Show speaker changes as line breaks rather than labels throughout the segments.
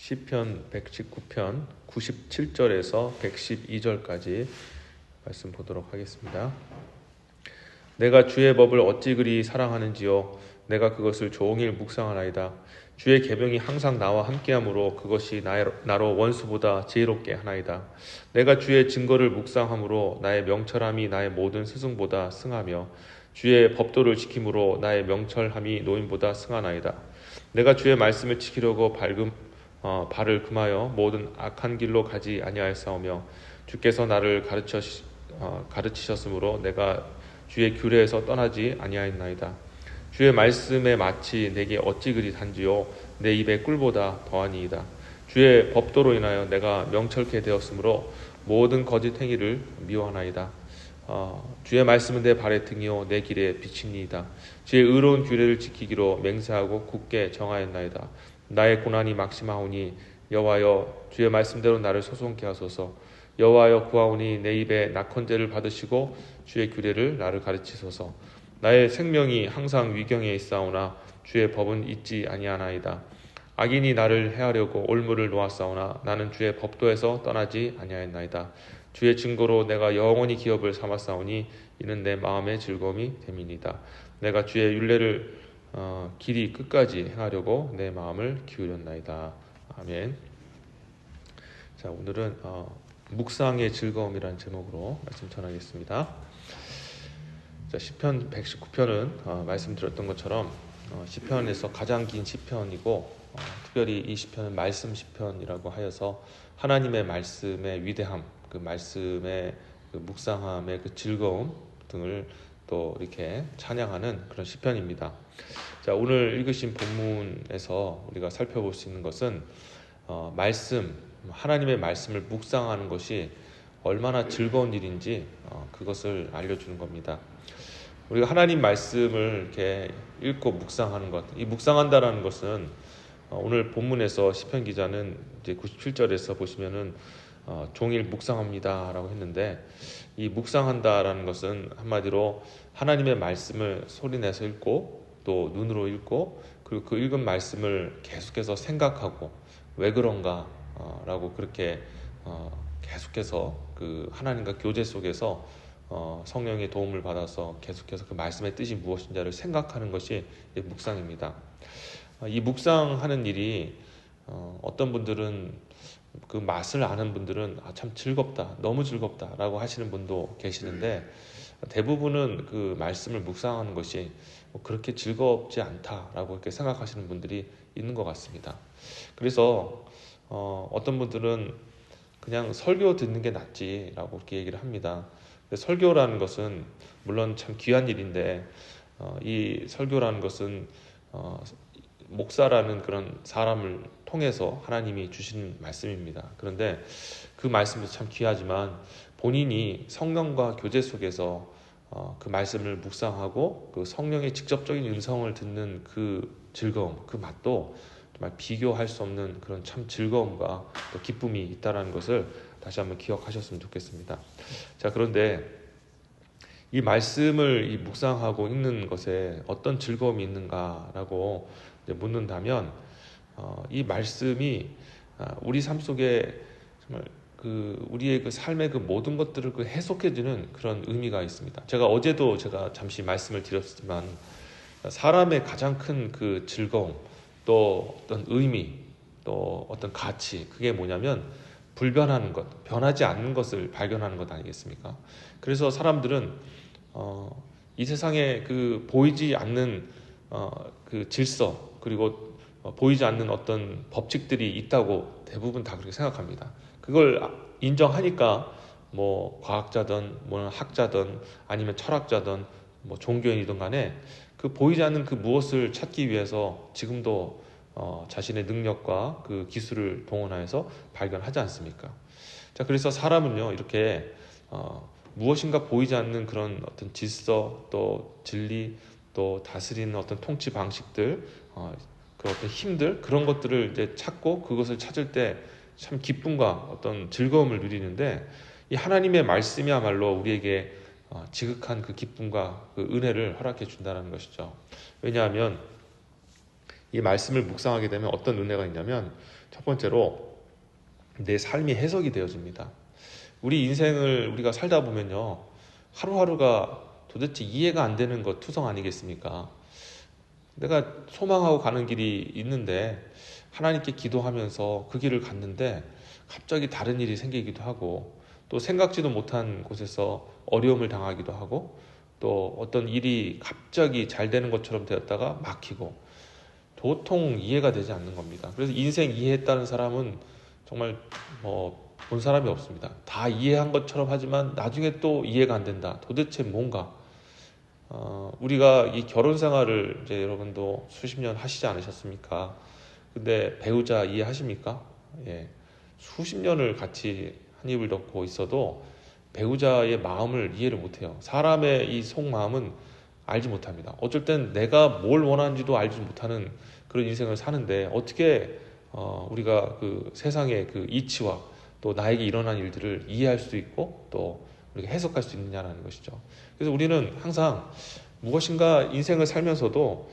시편 119편 97절에서 112절까지 말씀 보도록 하겠습니다. 내가 주의 법을 어찌 그리 사랑하는지요. 내가 그것을 종일 묵상하나이다. 주의 계명이 항상 나와 함께하므로 그것이 나로 원수보다 지혜롭게 하나이다. 내가 주의 증거를 묵상함으로 나의 명철함이 나의 모든 스승보다 승하며 주의 법도를 지킴으로 나의 명철함이 노인보다 승하나이다. 내가 주의 말씀을 지키려고 발을 금하여 모든 악한 길로 가지 아니하였사오며 주께서 나를 가르치셨으므로 내가 주의 규례에서 떠나지 아니하였나이다. 주의 말씀에 마치 내게 어찌 그리 단지요. 내 입의 꿀보다 더하니이다. 주의 법도로 인하여 내가 명철케 되었으므로 모든 거짓 행위를 미워하나이다. 주의 말씀은 내 발의 등이요 내 길에 빛이니이다. 주의 의로운 규례를 지키기로 맹세하고 굳게 정하였나이다. 나의 고난이 막심하오니 여호와여 주의 말씀대로 나를 소송케 하소서. 여호와여 구하오니 내 입에 낙헌제를 받으시고 주의 규례를 나를 가르치소서. 나의 생명이 항상 위경에 있사오나 주의 법은 잊지 아니하나이다. 악인이 나를 해하려고 올무를 놓았사오나 나는 주의 법도에서 떠나지 아니하였나이다. 주의 증거로 내가 영원히 기업을 삼았사오니 이는 내 마음의 즐거움이 됨이니이다. 내가 주의 율례를 길이 끝까지 행하려고 내 마음을 기울였나이다. 아멘. 자, 오늘은 묵상의 즐거움이라는 제목으로 말씀 전하겠습니다. 자, 시편 119편은 말씀드렸던 것처럼 시편에서 가장 긴 시편이고 특별히 이 시편은 말씀 시편이라고 하여서 하나님의 말씀의 위대함, 그 말씀의 그 묵상함의 그 즐거움 등을 또 이렇게 찬양하는 그런 시편입니다. 자, 오늘 읽으신 본문에서 우리가 살펴볼 수 있는 것은 하나님의 말씀을 묵상하는 것이 얼마나 즐거운 일인지 그것을 알려주는 겁니다. 우리가 하나님 말씀을 이렇게 읽고 묵상하는 것, 이 묵상한다라는 것은 오늘 본문에서 시편 기자는 이제 97절에서 보시면은 종일 묵상합니다라고 했는데, 이 묵상한다라는 것은 한마디로 하나님의 말씀을 소리내서 읽고 또 눈으로 읽고 그리고 그 읽은 말씀을 계속해서 생각하고 왜 그런가 라고 그렇게 계속해서 그 하나님과 교제 속에서 성령의 도움을 받아서 계속해서 그 말씀의 뜻이 무엇인지를 생각하는 것이 묵상입니다. 이 묵상하는 일이 어떤 분들은 그 맛을 아는 분들은 참 즐겁다, 너무 즐겁다 라고 하시는 분도 계시는데, 대부분은 그 말씀을 묵상하는 것이 그렇게 즐겁지 않다라고 이렇게 생각하시는 분들이 있는 것 같습니다. 그래서 어떤 분들은 그냥 설교 듣는 게 낫지라고 이렇게 얘기를 합니다. 설교라는 것은 물론 참 귀한 일인데 이 설교라는 것은 목사라는 그런 사람을 통해서 하나님이 주신 말씀입니다. 그런데 그 말씀도 참 귀하지만 본인이 성령과 교제 속에서 그 말씀을 묵상하고 그 성령의 직접적인 음성을 듣는 그 즐거움, 그 맛도 정말 비교할 수 없는 그런 참 즐거움과 또 기쁨이 있다는 것을 다시 한번 기억하셨으면 좋겠습니다. 자, 그런데 이 말씀을 묵상하고 읽는 것에 어떤 즐거움이 있는가라고 묻는다면 이 말씀이 우리 삶 속에 정말 우리의 그 삶의 그 모든 것들을 해석해주는 그런 의미가 있습니다. 어제도 잠시 말씀을 드렸지만 사람의 가장 큰 그 즐거움, 또 어떤 의미, 또 어떤 가치, 그게 뭐냐면 불변하는 것, 변하지 않는 것을 발견하는 것 아니겠습니까? 그래서 사람들은 이 세상에 그 보이지 않는 그 질서, 그리고 보이지 않는 어떤 법칙들이 있다고 대부분 다 그렇게 생각합니다. 그걸 인정하니까 뭐 과학자든 뭐 학자든 아니면 철학자든 뭐 종교인이든 간에 그 보이지 않는 그 무엇을 찾기 위해서 지금도 자신의 능력과 그 기술을 동원하여서 발견하지 않습니까? 자, 그래서 사람은요 이렇게 무엇인가 보이지 않는 그런 어떤 질서, 또 진리, 또 다스리는 어떤 통치 방식들, 그 어떤 힘들, 그런 것들을 이제 찾고 그것을 찾을 때 참 기쁨과 어떤 즐거움을 누리는데, 이 하나님의 말씀이야말로 우리에게 지극한 그 기쁨과 그 은혜를 허락해 준다는 것이죠. 왜냐하면 이 말씀을 묵상하게 되면 어떤 은혜가 있냐면, 첫 번째로 내 삶이 해석이 되어집니다. 우리 인생을 우리가 살다 보면요, 하루하루가 도대체 이해가 안 되는 것 투성 아니겠습니까? 내가 소망하고 가는 길이 있는데 하나님께 기도하면서 그 길을 갔는데 갑자기 다른 일이 생기기도 하고, 또 생각지도 못한 곳에서 어려움을 당하기도 하고, 또 어떤 일이 갑자기 잘 되는 것처럼 되었다가 막히고, 도통 이해가 되지 않는 겁니다. 그래서 인생 이해했다는 사람은 정말 본 사람이 없습니다. 다 이해한 것처럼 하지만 나중에 또 이해가 안 된다. 도대체 뭔가. 우리가 이 결혼 생활을 이제 여러분도 수십 년 하시지 않으셨습니까? 근데 배우자 이해하십니까? 예. 수십 년을 같이 한 입을 덮고 있어도 배우자의 마음을 이해를 못해요. 사람의 이 속마음은 알지 못합니다. 어쩔 땐 내가 뭘 원하는지도 알지 못하는 그런 인생을 사는데, 어떻게 우리가 그 세상의 그 이치와 또 나에게 일어난 일들을 이해할 수 있고 또 우리가 해석할 수 있느냐라는 것이죠. 그래서 우리는 항상 무엇인가 인생을 살면서도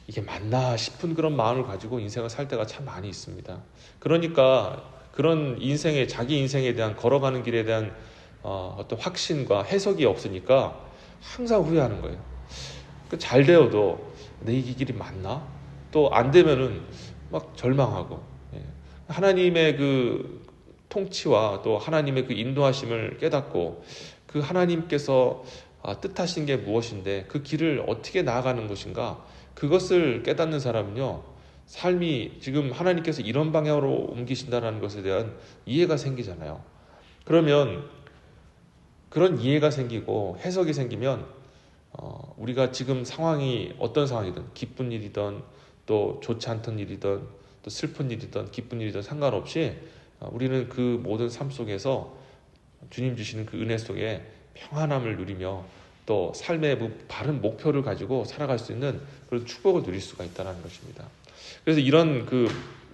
이게 맞나 싶은 그런 마음을 가지고 인생을 살 때가 참 많이 있습니다. 그러니까 그런 인생에, 자기 인생에 대한, 걸어가는 길에 대한 어떤 확신과 해석이 없으니까 항상 후회하는 거예요. 잘 되어도 내 이 길이 맞나? 또 안 되면은 막 절망하고, 예. 하나님의 그 통치와 또 하나님의 그 인도하심을 깨닫고, 그 하나님께서 뜻하신 게 무엇인데 그 길을 어떻게 나아가는 것인가, 그것을 깨닫는 사람은요, 삶이 지금 하나님께서 이런 방향으로 옮기신다는 것에 대한 이해가 생기잖아요. 그러면 그런 이해가 생기고 해석이 생기면 우리가 지금 상황이 어떤 상황이든, 기쁜 일이든 또 좋지 않던 일이든 또 슬픈 일이든 기쁜 일이든 상관없이 우리는 그 모든 삶 속에서 주님 주시는 그 은혜 속에 평안함을 누리며 또 삶의 바른 목표를 가지고 살아갈 수 있는 그런 축복을 누릴 수가 있다는 것입니다. 그래서 이런 그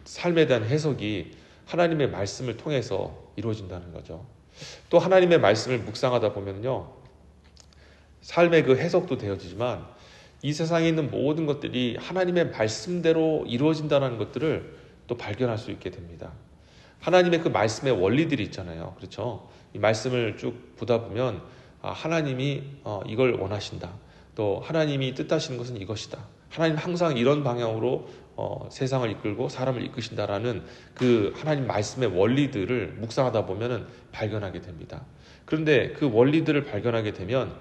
삶에 대한 해석이 하나님의 말씀을 통해서 이루어진다는 거죠. 또 하나님의 말씀을 묵상하다 보면요, 삶의 그 해석도 되어지지만 이 세상에 있는 모든 것들이 하나님의 말씀대로 이루어진다는 것들을 또 발견할 수 있게 됩니다. 하나님의 그 말씀의 원리들이 있잖아요. 그렇죠? 이 말씀을 쭉 보다 보면 하나님이 이걸 원하신다. 또 하나님이 뜻하시는 것은 이것이다. 하나님 항상 이런 방향으로 세상을 이끌고 사람을 이끄신다라는 그 하나님 말씀의 원리들을 묵상하다 보면은 발견하게 됩니다. 그런데 그 원리들을 발견하게 되면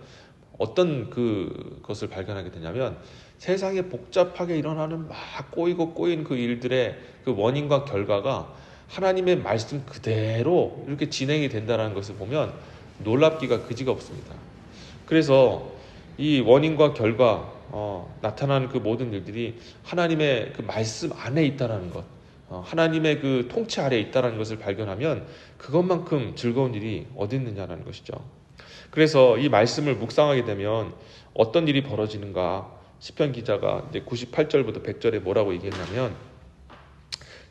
어떤 그것을 발견하게 되냐면, 세상에 복잡하게 일어나는 막 꼬이고 꼬인 그 일들의 그 원인과 결과가 하나님의 말씀 그대로 이렇게 진행이 된다는 것을 보면 놀랍기가 그지가 없습니다. 그래서 이 원인과 결과, 나타나는 그 모든 일들이 하나님의 그 말씀 안에 있다는 것, 하나님의 그 통치 아래에 있다는 것을 발견하면 그것만큼 즐거운 일이 어디 있느냐는 것이죠. 그래서 이 말씀을 묵상하게 되면 어떤 일이 벌어지는가, 시편 기자가 이제 98절부터 100절에 뭐라고 얘기했냐면,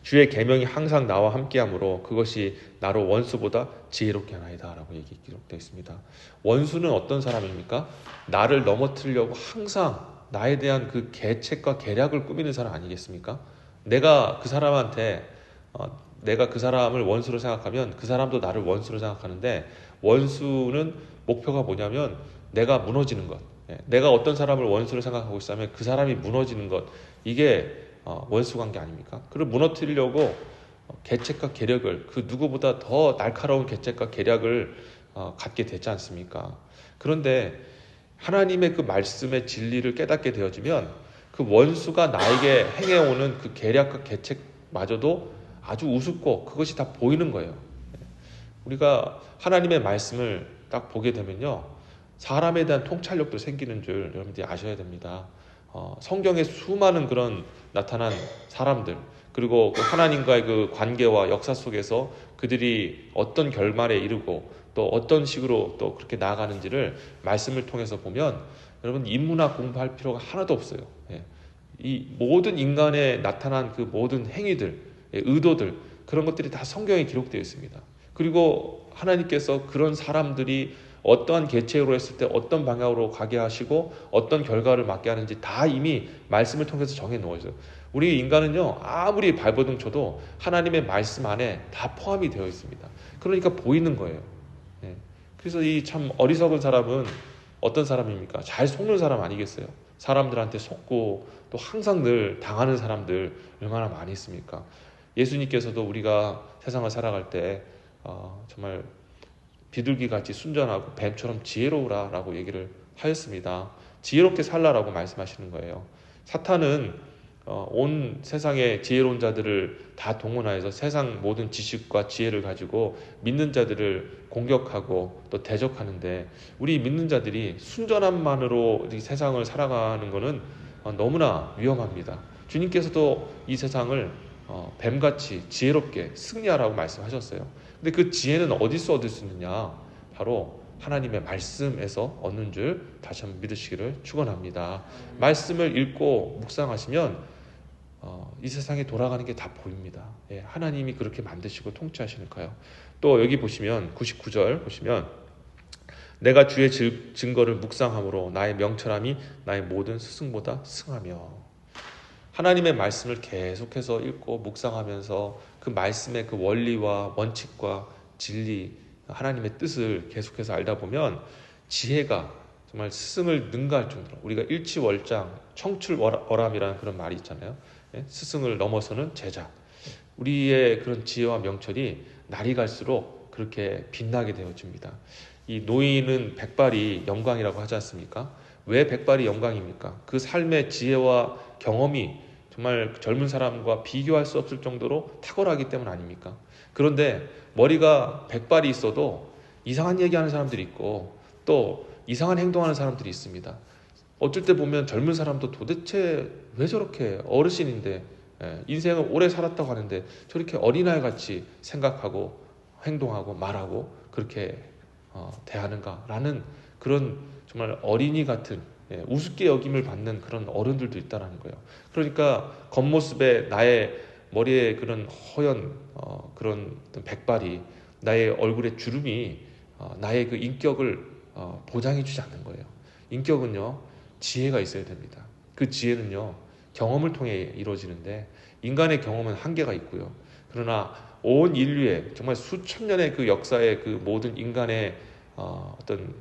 주의 계명이 항상 나와 함께하므로 그것이 나로 원수보다 지혜롭게 하나이다 라고 기록되어 있습니다. 원수는 어떤 사람입니까? 나를 넘어뜨리려고 항상 나에 대한 그 계책과 계략을 꾸미는 사람 아니겠습니까? 내가 그 사람한테 내가 그 사람을 원수로 생각하면 그 사람도 나를 원수로 생각하는데, 원수는 목표가 뭐냐면 내가 무너지는 것, 내가 어떤 사람을 원수로 생각하고 있다면 그 사람이 무너지는 것, 이게 원수 관계 아닙니까? 그를 무너뜨리려고 계책과 계략을, 그 누구보다 더 날카로운 계책과 계략을 갖게 되지 않습니까? 그런데 하나님의 그 말씀의 진리를 깨닫게 되어지면 그 원수가 나에게 행해오는 그 계략과 계책마저도 아주 우습고 그것이 다 보이는 거예요. 우리가 하나님의 말씀을 딱 보게 되면요, 사람에 대한 통찰력도 생기는 줄 여러분들이 아셔야 됩니다. 성경에 수많은 그런 나타난 사람들, 그리고 그 하나님과의 그 관계와 역사 속에서 그들이 어떤 결말에 이르고 또 어떤 식으로 또 그렇게 나아가는지를 말씀을 통해서 보면 여러분 인문학 공부할 필요가 하나도 없어요. 이 모든 인간에 나타난 그 모든 행위들, 의도들, 그런 것들이 다 성경에 기록되어 있습니다. 그리고 하나님께서 그런 사람들이 어떠한 계책으로 했을 때 어떤 방향으로 가게 하시고 어떤 결과를 맞게 하는지 다 이미 말씀을 통해서 정해 놓으셔요. 우리 인간은요, 아무리 발버둥 쳐도 하나님의 말씀 안에 다 포함이 되어 있습니다. 그러니까 보이는 거예요. 예. 그래서 이 참 어리석은 사람은 어떤 사람입니까? 잘 속는 사람 아니겠어요? 사람들한테 속고 또 항상 늘 당하는 사람들 얼마나 많이 있습니까? 예수님께서도 우리가 세상을 살아갈 때 정말 비둘기같이 순전하고 뱀처럼 지혜로우라라고 얘기를 하였습니다. 지혜롭게 살라라고 말씀하시는 거예요. 사탄은 온 세상의 지혜로운 자들을 다 동원하여서 세상 모든 지식과 지혜를 가지고 믿는 자들을 공격하고 또 대적하는데, 우리 믿는 자들이 순전함만으로 이 세상을 살아가는 것은 너무나 위험합니다. 주님께서도 이 세상을 뱀같이 지혜롭게 승리하라고 말씀하셨어요. 근데 그 지혜는 어디서 얻을 수 있느냐? 바로 하나님의 말씀에서 얻는 줄 다시 한번 믿으시기를 축원합니다. 말씀을 읽고 묵상하시면 이 세상에 돌아가는 게 다 보입니다. 예, 하나님이 그렇게 만드시고 통치하시니까요. 또 여기 보시면 99절 보시면, 내가 주의 증거를 묵상함으로 나의 명철함이 나의 모든 스승보다 승하며. 하나님의 말씀을 계속해서 읽고 묵상하면서 그 말씀의 그 원리와 원칙과 진리, 하나님의 뜻을 계속해서 알다 보면 지혜가 정말 스승을 능가할 정도로, 우리가 일치월장 청출어람이라는 그런 말이 있잖아요. 스승을 넘어서는 제자, 우리의 그런 지혜와 명철이 날이 갈수록 그렇게 빛나게 되어집니다. 이 노인은 백발이 영광이라고 하지 않습니까? 왜 백발이 영광입니까? 그 삶의 지혜와 경험이 정말 젊은 사람과 비교할 수 없을 정도로 탁월하기 때문 아닙니까? 그런데 머리가 백발이 있어도 이상한 얘기하는 사람들이 있고 또 이상한 행동하는 사람들이 있습니다. 어쩔 때 보면 젊은 사람도 도대체 왜 저렇게 어르신인데 인생을 오래 살았다고 하는데 저렇게 어린아이같이 생각하고 행동하고 말하고 그렇게 대하는가라는 그런 정말 어린이 같은 우습게 여김을 받는 그런 어른들도 있다는 거예요. 그러니까 겉모습에 나의 머리에 그런 허연 그런 백발이, 나의 얼굴에 주름이 나의 그 인격을 보장해 주지 않는 거예요. 인격은요, 지혜가 있어야 됩니다. 그 지혜는요, 경험을 통해 이루어지는데 인간의 경험은 한계가 있고요. 그러나 온 인류의 정말 수천 년의 그 역사의 그 모든 인간의 어떤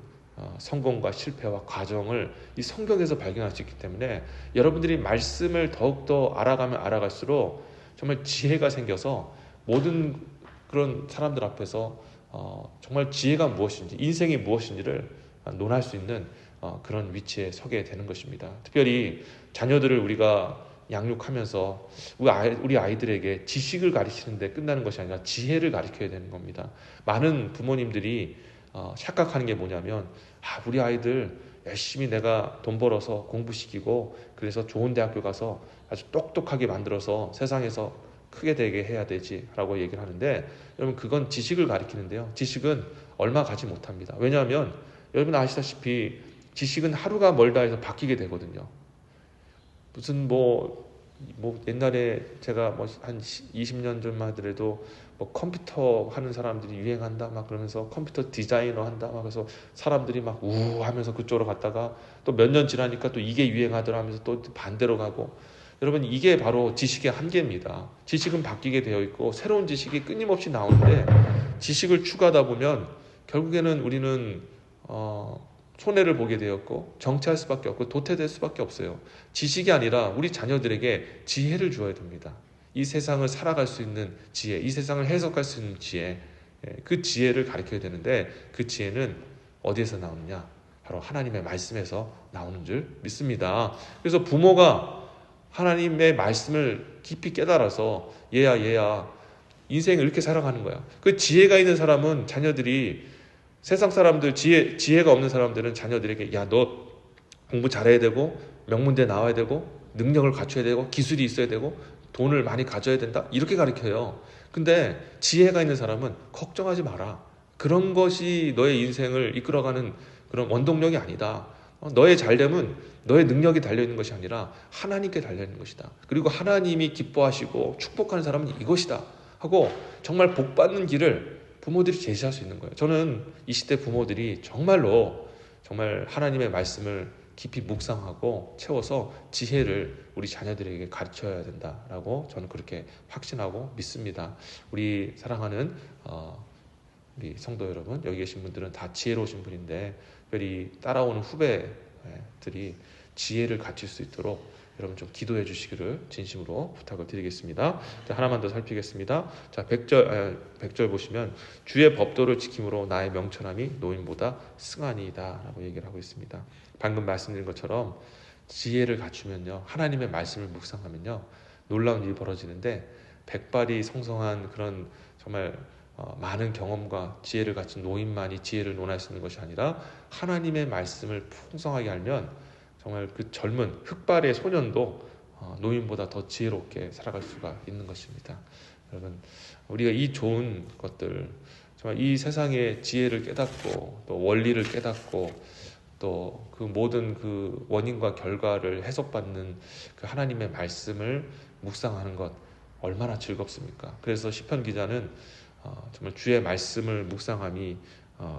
성공과 실패와 과정을 이 성경에서 발견할 수 있기 때문에 여러분들이 말씀을 더욱더 알아가면 알아갈수록 정말 지혜가 생겨서 모든 그런 사람들 앞에서 정말 지혜가 무엇인지, 인생이 무엇인지를 논할 수 있는 그런 위치에 서게 되는 것입니다. 특별히 자녀들을 우리가 양육하면서 우리 아이들에게 지식을 가르치는데 끝나는 것이 아니라 지혜를 가르쳐야 되는 겁니다. 많은 부모님들이 착각하는 게 뭐냐면, 우리 아이들 열심히 내가 돈 벌어서 공부시키고 그래서 좋은 대학교 가서 아주 똑똑하게 만들어서 세상에서 크게 되게 해야 되지 라고 얘기를 하는데, 여러분 그건 지식을 가르치는데요, 지식은 얼마 가지 못합니다. 왜냐하면 여러분 아시다시피 지식은 하루가 멀다 해서 바뀌게 되거든요. 무슨 옛날에 제가 한 20년 전만 하더라도 컴퓨터 하는 사람들이 유행한다 막 그러면서 컴퓨터 디자이너 한다 막 그래서 사람들이 막 우우 하면서 그쪽으로 갔다가 또 몇 년 지나니까 또 이게 유행하더라 하면서 또 반대로 가고, 여러분 이게 바로 지식의 한계입니다. 지식은 바뀌게 되어 있고 새로운 지식이 끊임없이 나오는데, 지식을 추가하다 보면 결국에는 우리는 손해를 보게 되었고 정체할 수밖에 없고 도태될 수밖에 없어요. 지식이 아니라 우리 자녀들에게 지혜를 주어야 됩니다. 이 세상을 살아갈 수 있는 지혜, 이 세상을 해석할 수 있는 지혜, 그 지혜를 가르쳐야 되는데 그 지혜는 어디에서 나오느냐? 바로 하나님의 말씀에서 나오는 줄 믿습니다. 그래서 부모가 하나님의 말씀을 깊이 깨달아서 얘야 인생을 이렇게 살아가는 거야. 그 지혜가 있는 사람은 자녀들이, 세상 사람들 지혜가 없는 사람들은 자녀들에게 너 공부 잘해야 되고 명문대 나와야 되고 능력을 갖춰야 되고 기술이 있어야 되고 돈을 많이 가져야 된다 이렇게 가르쳐요. 근데 지혜가 있는 사람은 걱정하지 마라. 그런 것이 너의 인생을 이끌어가는 그런 원동력이 아니다. 너의 잘됨은 너의 능력이 달려있는 것이 아니라 하나님께 달려있는 것이다. 그리고 하나님이 기뻐하시고 축복하는 사람은 이것이다 하고 정말 복받는 길을 부모들이 제시할 수 있는 거예요. 저는 이 시대 부모들이 정말로 정말 하나님의 말씀을 깊이 묵상하고 채워서 지혜를 우리 자녀들에게 가르쳐야 된다라고 저는 그렇게 확신하고 믿습니다. 우리 사랑하는 우리 성도 여러분, 여기 계신 분들은 다 지혜로우신 분인데 특별히 따라오는 후배들이 지혜를 갖출 수 있도록 여러분 좀 기도해 주시기를 진심으로 부탁을 드리겠습니다. 자, 하나만 더 살피겠습니다. 자, 100절 보시면 주의 법도를 지킴으로 나의 명철함이 노인보다 승하니이다 라고 얘기를 하고 있습니다. 방금 말씀드린 것처럼 지혜를 갖추면요, 하나님의 말씀을 묵상하면요, 놀라운 일이 벌어지는데 백발이 성성한 그런 정말 많은 경험과 지혜를 갖춘 노인만이 지혜를 논할 수 있는 것이 아니라 하나님의 말씀을 풍성하게 알면 정말 그 젊은 흑발의 소년도 노인보다 더 지혜롭게 살아갈 수가 있는 것입니다. 여러분, 우리가 이 좋은 것들, 정말 이 세상의 지혜를 깨닫고 또 원리를 깨닫고 또 그 모든 그 원인과 결과를 해석받는 그 하나님의 말씀을 묵상하는 것 얼마나 즐겁습니까? 그래서 시편 기자는 정말 주의 말씀을 묵상함이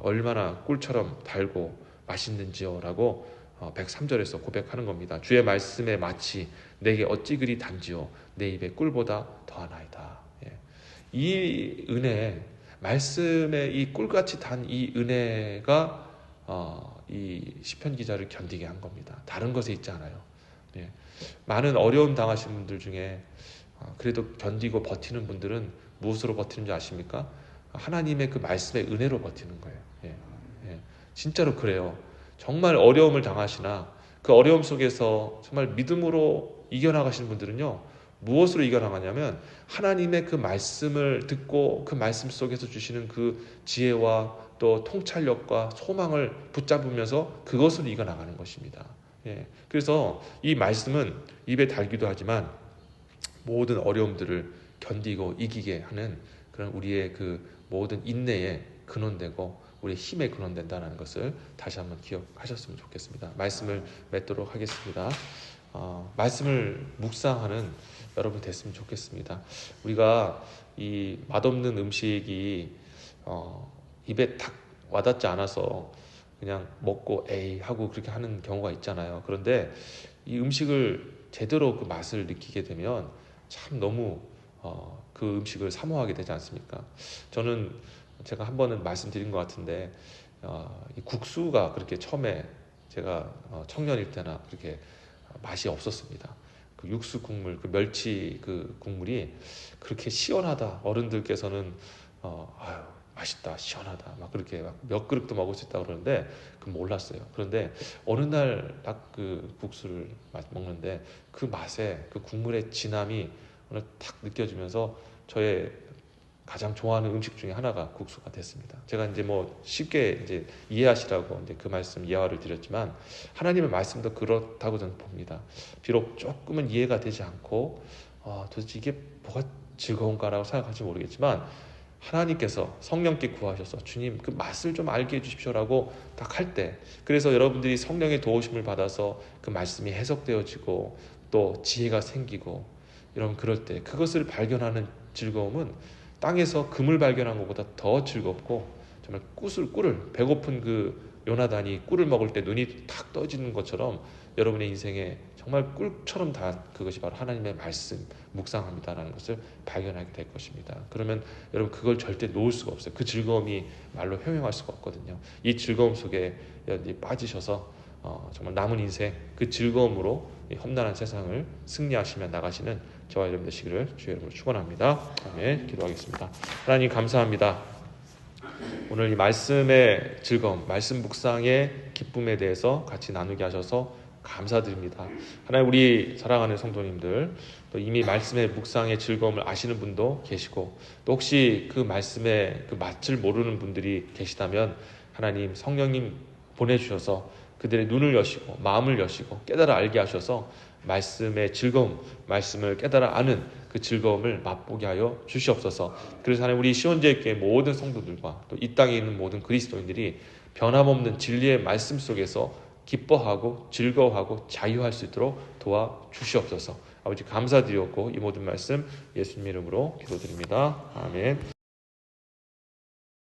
얼마나 꿀처럼 달고 맛있는지요라고 103절에서 고백하는 겁니다. 주의 말씀에 마치 내게 어찌 그리 단지요 내 입에 꿀보다 더하나이다. 예. 이 은혜, 말씀의 이 꿀같이 단 이 은혜가 이 시편 기자를 견디게 한 겁니다. 다른 것에 있지 않아요. 예. 많은 어려움 당하신 분들 중에 그래도 견디고 버티는 분들은 무엇으로 버티는 줄 아십니까? 하나님의 그 말씀의 은혜로 버티는 거예요. 예. 예. 진짜로 그래요. 정말 어려움을 당하시나 그 어려움 속에서 정말 믿음으로 이겨나가시는 분들은요, 무엇으로 이겨나가냐면 하나님의 그 말씀을 듣고 그 말씀 속에서 주시는 그 지혜와 또 통찰력과 소망을 붙잡으면서 그것으로 이겨나가는 것입니다. 예. 그래서 이 말씀은 입에 달기도 하지만 모든 어려움들을 견디고 이기게 하는 그런 우리의 그 모든 인내의 근원되고 우리의 힘의 근원된다는 것을 다시 한번 기억하셨으면 좋겠습니다. 말씀을 맺도록 하겠습니다. 말씀을 묵상하는 여러분 됐으면 좋겠습니다. 우리가 이 맛없는 음식이 입에 탁 와닿지 않아서 그냥 먹고 에이 하고 그렇게 하는 경우가 있잖아요. 그런데 이 음식을 제대로 그 맛을 느끼게 되면 참 너무 그 음식을 사모하게 되지 않습니까? 저는 제가 한 번은 말씀드린 것 같은데 이 국수가 그렇게 처음에 제가 청년일 때나 그렇게 맛이 없었습니다. 그 육수 국물, 그 멸치 그 국물이 그렇게 시원하다. 어른들께서는 아유 맛있다, 시원하다, 막 그렇게 막 몇 그릇도 먹을 수 있다고 그러는데 그 몰랐어요. 그런데 어느 날 딱 그 국수를 먹는데 그 맛에 그 국물의 진함이 오늘 탁 느껴지면서 저의 가장 좋아하는 음식 중에 하나가 국수가 됐습니다. 제가 이제 뭐 쉽게 이제 이해하시라고 이제 그 말씀 예화를 드렸지만 하나님의 말씀도 그렇다고 저는 봅니다. 비록 조금은 이해가 되지 않고 도대체 이게 뭐가 즐거운가라고 생각할지 모르겠지만 하나님께서 성령께 구하셔서 주님 그 맛을 좀 알게 해주십시오라고 딱 할 때, 그래서 여러분들이 성령의 도우심을 받아서 그 말씀이 해석되어지고 또 지혜가 생기고 여러분 그럴 때 그것을 발견하는 즐거움은 땅에서 금을 발견한 것보다 더 즐겁고 정말 꿀을 배고픈 그 요나단이 꿀을 먹을 때 눈이 탁 떠지는 것처럼 여러분의 인생에 정말 꿀처럼 다 그것이 바로 하나님의 말씀 묵상합니다라는 것을 발견하게 될 것입니다. 그러면 여러분 그걸 절대 놓을 수가 없어요. 그 즐거움이 말로 형용할 수가 없거든요. 이 즐거움 속에 빠지셔서 정말 남은 인생 그 즐거움으로 이 험난한 세상을 승리하시며 나가시는 저와 여러분 되시기를 주의 이름으로 축원합니다. 아멘. 기도하겠습니다. 하나님 감사합니다. 오늘 이 말씀의 즐거움, 말씀 묵상의 기쁨에 대해서 같이 나누게 하셔서 감사드립니다. 하나님 우리 사랑하는 성도님들 또 이미 말씀의 묵상의 즐거움을 아시는 분도 계시고 또 혹시 그 말씀의 그 맛을 모르는 분들이 계시다면 하나님 성령님 보내주셔서 그들의 눈을 여시고 마음을 여시고 깨달아 알게 하셔서 말씀의 즐거움, 말씀을 깨달아 아는 그 즐거움을 맛보게 하여 주시옵소서. 그래서 하나님 우리 시온제일교회 모든 성도들과 또 이 땅에 있는 모든 그리스도인들이 변함없는 진리의 말씀 속에서 기뻐하고 즐거워하고 자유할 수 있도록 도와주시옵소서. 아버지 감사드리옵고 이 모든 말씀 예수님 이름으로 기도드립니다. 아멘.